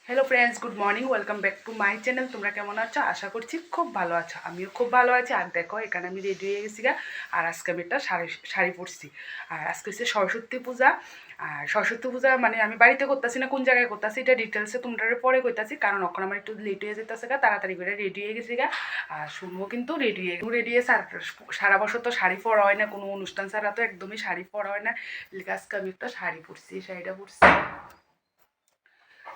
Hello friends, good morning, welcome back to my channel. তোমরা কেমন আছো? আশা করছি খুব ভালো আছো। আমিও খুব ভালো আছি। আর দেখো, এখানে আমি রেডি হয়ে গেছি গা। আর আজকে আমি একটা শাড়ি পরছি। আর আজকে হচ্ছে সরস্বতী পূজা। আর সরস্বতী পূজা মানে আমি বাড়িতে করতেছি না, কোন জায়গায় করতেছি এটা ডিটেলসে তোমরা পরে করতেছি, কারণ এখন আমার একটু লেট হয়ে যেতেছে গা। তাড়াতাড়ি করে রেডি হয়ে গেছি গা। আর শুনবো কিন্তু রেডি হয়ে সারা বছর তো শাড়ি পরা হয় না, কোনো অনুষ্ঠান ছাড়া তো একদমই শাড়ি পরা হয় না। আজকে আমি একটা শাড়ি পরছি, শাড়িটা পরছি।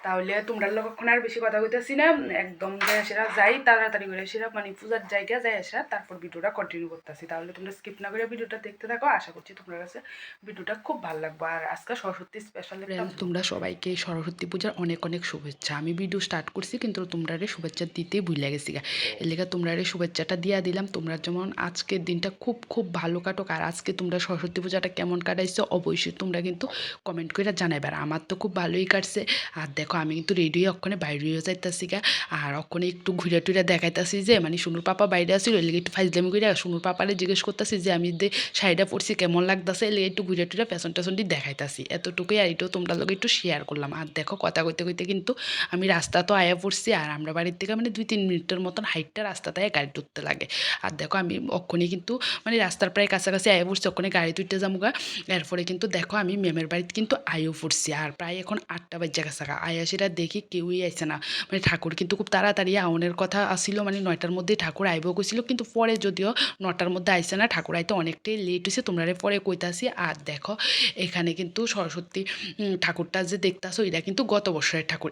তাহলে তোমরা লক্ষণ আর বেশি কথা কইতেছি না, একদম যাই সেরা যাই তাড়াতাড়ি করে সেরা মানে পূজার জায়গা যাই আসা, তারপর ভিডিওটা কন্টিনিউ করতেছি। তাহলে তোমরা স্কিপ না করে ভিডিওটা দেখতে থাকো। আশা করছি তোমার কাছে ভিডিওটা খুব ভালো লাগবে। আর আজকে সরস্বতী স্পেশাল তোমরা সবাইকে সরস্বতী পূজার অনেক অনেক শুভেচ্ছা। আমি ভিডিও স্টার্ট করছি কিন্তু তোমরা শুভেচ্ছা দিতে ভুলে গেছি গা। এর লেগে তোমরা শুভেচ্ছাটা দিয়া দিলাম। তোমরা যেমন আজকের দিনটা খুব খুব ভালো কাটুক। আর আজকে তোমরা সরস্বতী পূজাটা কেমন কাটাইছো অবশ্যই তোমরা কিন্তু কমেন্ট করে জানাইবে। আর আমার তো খুব ভালোই কাটছে। আর দেখো, আমি কিন্তু রেডি হয়ে অক্ষণে বাইরে হয়ে যাইতেছি গা। আর অক্ষণে একটু ঘুরে টুরে দেখাইতেছি যে মানে সুনুর পাপা বাইরে আসছিল, এর লেগে একটু ফাইজলামি করে সুনুর পাপারে জিজ্ঞেস করতেছি যে আমি যে শাড়িটা পরছি কেমন লাগতেছে, এর লেগে একটু ঘুরে টুরে ফ্যাশন ট্যাশনটি দেখাইতেছি। এতটুকুই। আর এটাও তোমরা লোক একটু শেয়ার করলাম। আর দেখো, কথা কইতে কইতে কিন্তু আমি রাস্তা তো আয়া পড়ছি। আর আমরা বাড়ির থেকে মানে 2-3 মিনিটের মতন হাইটটা রাস্তাতে গাড়ি তুলতে লাগে। আর দেখো, আমি অক্ষণে কিন্তু মানে রাস্তার প্রায় কাছাকাছি আয়া পড়ছি, অক্ষণে গাড়ি তুলতে যাবো গা। এরপরে কিন্তু দেখো, আমি মেমের বাড়িতে কিন্তু আয়ও পড়ছি। আর প্রায় এখন 8টা বাজে গেছে। আয়া সেটা দেখি কেউই আইছে না। মানে ঠাকুর কিন্তু খুব তাড়াতাড়ি আউনের কথা আসছিল, মানে 9টার মধ্যেই ঠাকুর আইব গেছিল, কিন্তু পরে যদিও 9টার মধ্যে আইছে না, ঠাকুর আইতে অনেকটাই লেট হয়েছে। তোমরা পরে কইতাছি। আর দেখো, এখানে কিন্তু সরস্বতী ঠাকুরটা যে দেখতাছো এটা কিন্তু গত বছরের ঠাকুর।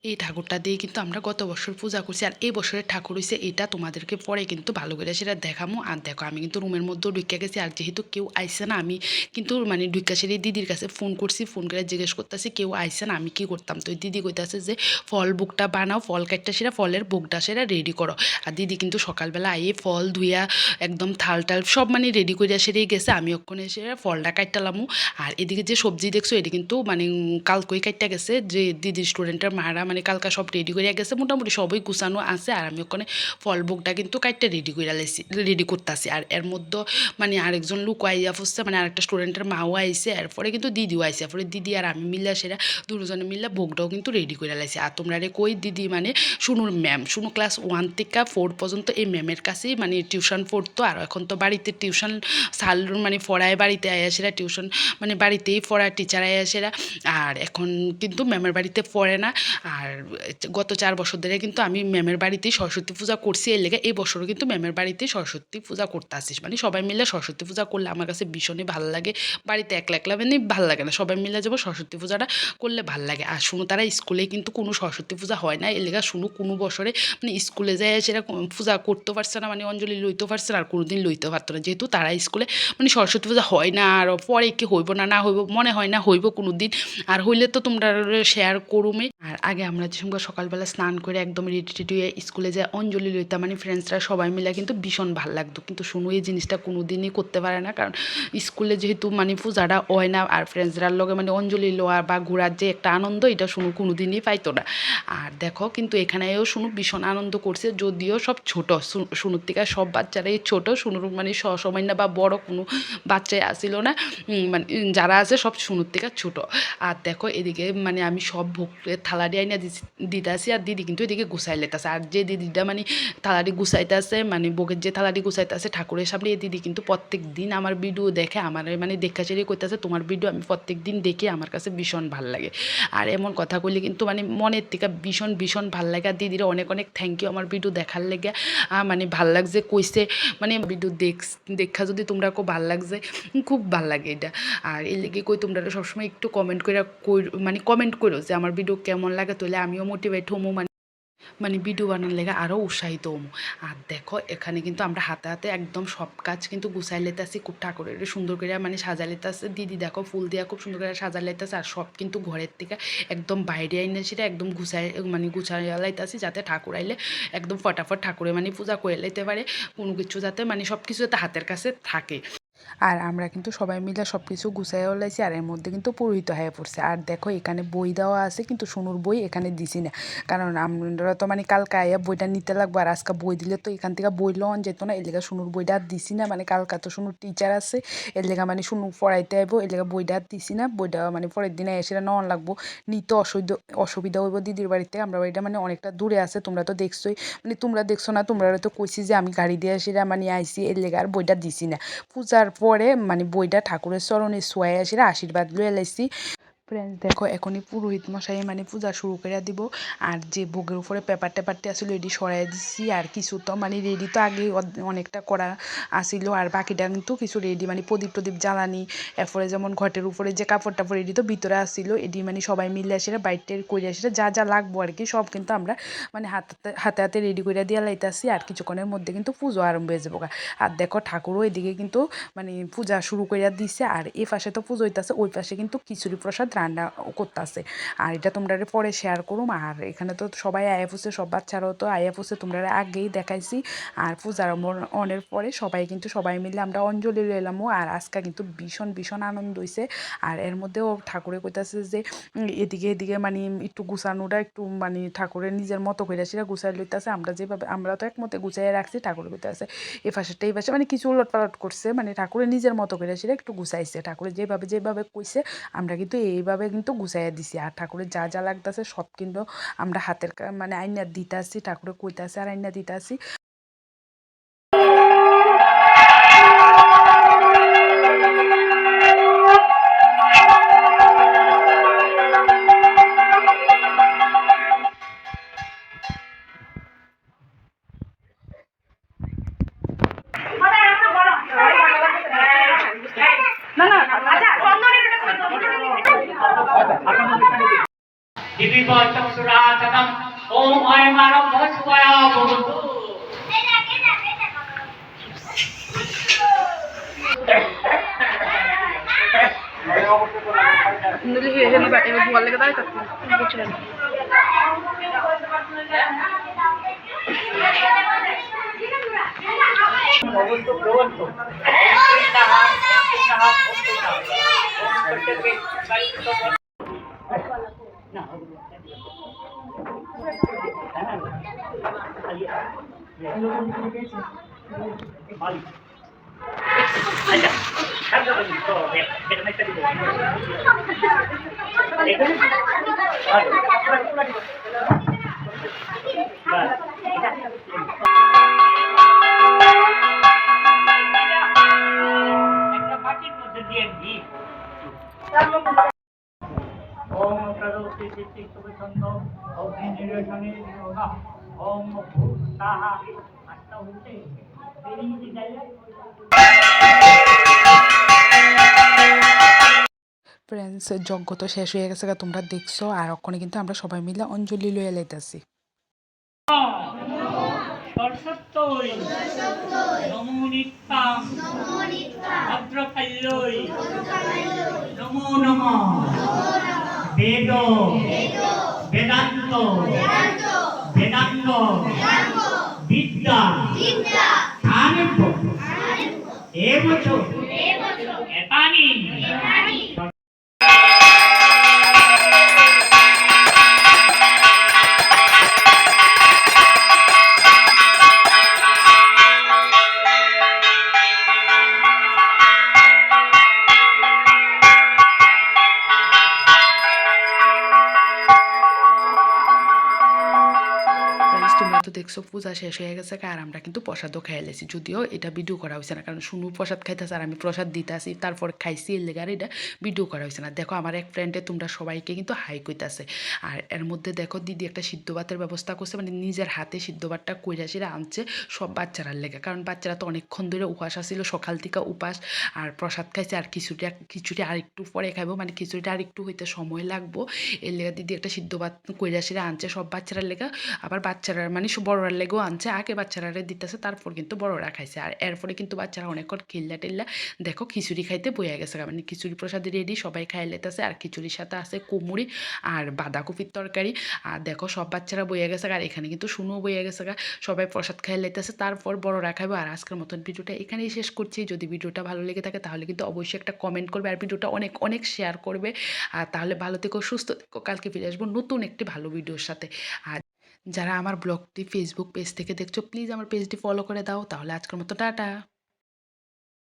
এই ঠাকুরটা দিয়ে কিন্তু আমরা গত বছর পূজা করছি। আর এই বছরের ঠাকুর হয়েছে এটা, তোমাদেরকে পরে কিন্তু ভালো করে সেটা দেখামো। আর দেখো, আমি কিন্তু রুমের মধ্যেও ঢুকে গেছি। আর যেহেতু কেউ আইসে না, আমি কিন্তু মানে ঢুকা সেরে দিদির কাছে ফোন করছি, ফোন করে জিজ্ঞেস করতেছি কেউ আইসে না, আমি কি করতাম। তো দিদি কইতাছে যে ফল বুকটা বানাও, ফল কাটটা সেরা ফলের বুকটা সেরা রেডি করো। আর দিদি কিন্তু সকালবেলা আইয়ে ফল ধুইয়া একদম থাল টাল সব মানে রেডি করিয়া সেরেই গেছে। আমি ওখানে এসে ফলটা কাটতালামু। আর এদিকে যে সবজি দেখছো এটি কিন্তু মানে কালকই কাটটা গেছে, যে দিদি স্টুডেন্টের মারা মানে কালকা সব রেডি করিয়া গেছে, মোটামুটি সবই গুছানো আছে। আর আমি ওখানে ফল বুকটা কিন্তু কাটটা রেডি করিয়া লাইছি, রেডি করতেছি। আর এর মধ্যে মানে আরেকজন লোক আইয়া ফুসছে, মানে আরেকটা স্টুডেন্টের মাও আইসে, এরপরে কিন্তু দিদিও আইসে। এরপরে দিদি আর আমি মিল্লা সেরা দুজনে মিল্লা ভোগটাও কিন্তু রেডি করে লাইছি। আর তোমরা কই দিদি মানে শুনুর ম্যাম, শুনু ক্লাস 1 থেকে 4 পর্যন্ত এই ম্যামের কাছেই মানে টিউশন পড়তো। আর এখন তো বাড়িতে টিউশন সাল মানে পড়ায়, বাড়িতে আয়াসেরা টিউশন মানে বাড়িতেই পড়ায় টিচার আয়াসেরা। আর এখন কিন্তু ম্যামের বাড়িতে পড়ে না। আর গত 4 বছর ধরে কিন্তু আমি ম্যামের বাড়িতেই সরস্বতী পূজা করছি। এর লেগে এই বছরও কিন্তু ম্যামের বাড়িতেই সরস্বতী পূজা করতে আসিস, মানে সবাই মিলে সরস্বতী পূজা করলে আমার কাছে ভীষণই ভালো লাগে। বাড়িতে একলা একলা মানে ভালো লাগে না, সবাই মিলে যাবো সরস্বতী পূজাটা করলে ভাল লাগে। আর শুনো, তারা স্কুলে কিন্তু কোনো সরস্বতী পূজা হয় না। এর লেগে শুনো কোনো বছরে মানে স্কুলে যায় সেটা পূজা করতে পারছে না, মানে অঞ্জলি লইতে পারছে না, আর কোনোদিন লইতে পারতো না, যেহেতু তারা স্কুলে মানে সরস্বতী পূজা হয় না। আর পরে কি হইব না না হইব মনে হয় না হইব কোনো দিন। আর হইলে তো তোমরা শেয়ার করুমে। আর আগে আমরা যে সঙ্গে সকালবেলা স্নান করে একদম রেডি টেডি হয়ে স্কুলে যায় অঞ্জলি লইতাম, মানে ফ্রেন্ডসরা সবাই মিলে কিন্তু ভীষণ ভালো লাগতো। কিন্তু শুনো, এই জিনিসটা কোনো দিনই করতে পারে না, কারণ স্কুলে যেহেতু মানে পূজাটা হয় না। আর ফ্রেন্ডসরার লগে মানে অঞ্জলি লওয়া বা ঘোরার যে একটা আনন্দ, এটা শুনো কোনো দিনই পাইতো না। আর দেখো, কিন্তু এখানেও শুনো ভীষণ আনন্দ করছে, যদিও সব ছোট শুনুর থেকে সব বাচ্চারাই ছোট। শুনুর মানে সমান্য বা বড় কোনো বাচ্চাই আসিল না, মানে যারা আছে সব শুনুর থেকে ছোট। আর দেখো, এদিকে মানে আমি সব ভোগের থালাটি আইনা দিতেছি, আর দিদি কিন্তু এদিকে গুছাই লেতেছে। আর যে দিদিটা মানে থালাটি গুছাইতেছে, মানে ভোগের যে থালাটি গুছাইতেছে ঠাকুরের সামনে, এই দিদি কিন্তু প্রত্যেক দিন আমার ভিডিও দেখে, আমার মানে দেখা চেরি করতেছে তোমার ভিডিও আমি প্রত্যেক দিন দেখি, আমার কাছে ভীষণ ভাল লাগে। আর এমন কথা কইলে কিন্তু মানে মনের থেকে ভীষণ ভীষণ ভাল লাগে। আর দিদিরা অনেক অনেক থ্যাংক ইউ আমার ভিডিও দেখার লেগে। মানে ভাল লাগছে কইছে, মানে ভিডিও দেখা যদি তোমরা খুব ভাল লাগছে, খুব ভাল লাগে এটা। আর এর লেগে কই তোমরা সবসময় একটু কমেন্ট করে মানে কমেন্ট করো যে আমার ভিডিও কেমন লাগে, তাহলে আমিও মোটিভেট হমো, মানে ভিডিও বানানোর লেগে আরও উৎসাহিত হমো। আর দেখো, এখানে কিন্তু আমরা হাতে হাতে একদম সব কাজ কিন্তু গুছাই লেতেছি, খুব ঠাকুরের সুন্দর করে মানে সাজা লেতেছে। দিদি দেখো ফুল দিয়া খুব সুন্দর করে সাজা লেতেছে। আর সব কিন্তু ঘরের থেকে একদম বাইরে আইনে সেটা একদম গুছাই লাইতেছি, যাতে ঠাকুর আইলে একদম ফটাফট ঠাকুরে মানে পূজা করে লাইতে পারে, কোনো কিছু যাতে মানে সব কিছু যাতে হাতের কাছে থাকে। আর আমরা কিন্তু সবাই মিলে সব কিছু গুছাইও লাইছি আর এর মধ্যে কিন্তু পুরোহিত হয়ে পড়ছে। আর দেখো এখানে বই দেওয়া আছে কিন্তু সোনুর বই এখানে দিছি না, কারণ আমরা তো মানে কালকে আইয়া বইটা নিতে লাগবো আর আজকে বই দিলে তো এখান থেকে বই লওয়া যেত না, এর লেগে সোনুর বইটা আর দিছি না, মানে কালকে তো সোনুর টিচার আছে এর লেগে মানে সোনু পড়াইতে আইবো এর লেগে বইটা আর দিছি না, বইটা মানে পরের দিনে এসে নেওয়া লাগবো, নিতে অসুবিধা হইব দিদির বাড়িতে, আমরা বাড়িটা মানে অনেকটা দূরে আছে, তোমরা তো দেখছোই, মানে তোমরা দেখছো না, তোমরা তো কইছি যে আমি গাড়ি দিয়ে এসে মানে আইসি এর লেগে আর বইটা দিছি না। পূজার পরে মানে বইটা ঠাকুরের চরণে শোয়াই আসিরা আশীর্বাদ লয়ে লাইছি। ফ্রেন্ডস দেখো এখনই পুরোহিত মশাই মানে পূজা শুরু করে দিব, আর যে ভোগের উপরে পেপার টেপারটি আসলে এটি সরাই দিচ্ছি, আর কিছু তো মানে রেডি তো আগে অনেকটা করা আসিল, আর বাকিটা কিন্তু কিছু রেডি মানে প্রদীপ টদীপ জ্বালানি, এরপরে যেমন ঘটের উপরে যে কাপড় টাপড় এটি তো ভিতরে আসিল, এটি মানে সবাই মিলে আসিরা বাইরটের করে আসিরা যা যা লাগবো আর কি সব কিন্তু আমরা মানে হাতে হাতে রেডি করে দিয়ে লাইতেছি, আর কিছুক্ষণের মধ্যে কিন্তু পুজো আরম্ভ হয়ে যাবো। আর দেখো ঠাকুরও এদিকে কিন্তু মানে পূজা শুরু করে দিচ্ছে, আর এই পাশে তো পুজো হইতেছে, ওই পাশে কিন্তু খিচুড়ি প্রসাদ রান্না করতেছে, আর এটা তোমরা পরে শেয়ার করুম। আর এখানে তো সবাই আয়া পড়ছে, সব বাচ্চারাও তো আয়া পড়ছে, তোমরা আগেই দেখাইছি। আর পূজার অনের পরে সবাই কিন্তু সবাই মিলে আমরা অঞ্জলি লইলামও, আর আজকে কিন্তু ভীষণ ভীষণ আনন্দ হয়েছে। আর এর মধ্যেও ঠাকুরে কইতাছে যে এদিকে এদিকে মানে একটু গুছানোটা একটু মানে ঠাকুরের নিজের মতো করে সেটা গুছাই লইতেছে, আমরা যেভাবে আমরা তো একমতে গুছাই রাখছি, ঠাকুরের কইতাছে এই পাশেরটা এই পাশে মানে কিছু উলটপালট করছে, মানে ঠাকুরের নিজের মতো করে সেটা একটু গুছাইছে, ঠাকুরের যেভাবে যেভাবে কইছে আমরা কিন্তু এইভাবে কিন্তু গুছাইয়া দিছি। আর ঠাকুরের যা যা লাগতেছে সব কিন্তু আমরা হাতের মানে আইনা দিতে আসছি, ঠাকুরের কইতাছে আর আইনা দিতে আসি। दिव्यचक्षुरातकम् ॐ अयमारम्भ शिवाय भवतु। ओम प्रदोषे चित्तविचंद अग्नि निरशने निरोधा ओम भूताः अष्टहुते तेरी विद्यालय। ফ্রেন্ডস যজ্ঞ তো শেষ হয়ে গেছে, তোমরা দেখছো, আর ওখানে কিন্তু আমরা সবাই মিলে অঞ্জলি লইয়া লাইতেছি। সরস্বতী নমো নিত্যাং ভদ্রকাল্যৈ নমো নমঃ বেদ বেদান্ত বেদাঙ্গ বিদ্যা জ্ঞানব এবচ এতানি। তোমরা তো দেখছো পূজা শেষ হয়ে গেছে, আর আমরা কিন্তু প্রসাদও খাই লেছি, যদিও এটা ভিডিও করা হয়েছে না, কারণ শুনু প্রসাদ খাইতেছে আর আমি প্রসাদ দিতে আসি, তারপর খাইছি এর লেগে আর এটা ভিডিও করা হয়েছে না। দেখো আমার এক ফ্রেন্ডে তোমরা সবাইকে কিন্তু হাই কইতাছে, আর এর মধ্যে দেখো দিদি একটা সিদ্ধ ভাতের ব্যবস্থা করছে, মানে নিজের হাতে সিদ্ধ ভাতটা কইরাসিরা আনছে সব বাচ্চারার লেগে, কারণ বাচ্চারা তো অনেকক্ষণ ধরে উপাস আসছিল, সকাল থেকে উপাস, আর প্রসাদ খাইছে, আর খিচুড়ি আর একটু পরে খাইবো, মানে খিচুড়িটা আর একটু হইতে সময় লাগবো, এর লেগে দিদি একটা সিদ্ধ ভাত কইরাসিরা আনছে সব বাচ্চারার লেগে, আবার বাচ্চারা মানে বড়রার লেগেও আনছে, আগে বাচ্চারা দিতেছে, তারপর কিন্তু বড়রা খাইছে। আর এরপরে কিন্তু বাচ্চারা অনেকক্ষণ খিল্লা টিল্লা দেখো খিচুড়ি খাইতে বইয়া গেছে, মানে খিচুড়ি প্রসাদে রেডি, সবাই খাই লেতেছে। আর খিচুড়ির সাথে আছে কুমুরি আর বাঁধাকপির তরকারি। আর দেখো সব বাচ্চারা বইয়া গেছে, আর এখানে কিন্তু শুনুও বইয়া গেছে, সবাই প্রসাদ খাই লেতেছে, তারপর বড়রা খাইবো। আর আজকের মতন ভিডিওটা এখানেই শেষ করছি। যদি ভিডিওটা ভালো লেগে থাকে তাহলে কিন্তু অবশ্যই একটা কমেন্ট করবে, আর ভিডিওটা অনেক অনেক শেয়ার করবে। আর তাহলে ভালো থেকো, সুস্থ থেকো, কালকে ফিরে আসবো নতুন একটি ভালো ভিডিওর সাথে। আর যারা আমার ব্লগটি ফেসবুক পেজ থেকে দেখছো, প্লিজ আমার পেজটি ফলো করে দাও। তাহলে আজকের মতো টাটা।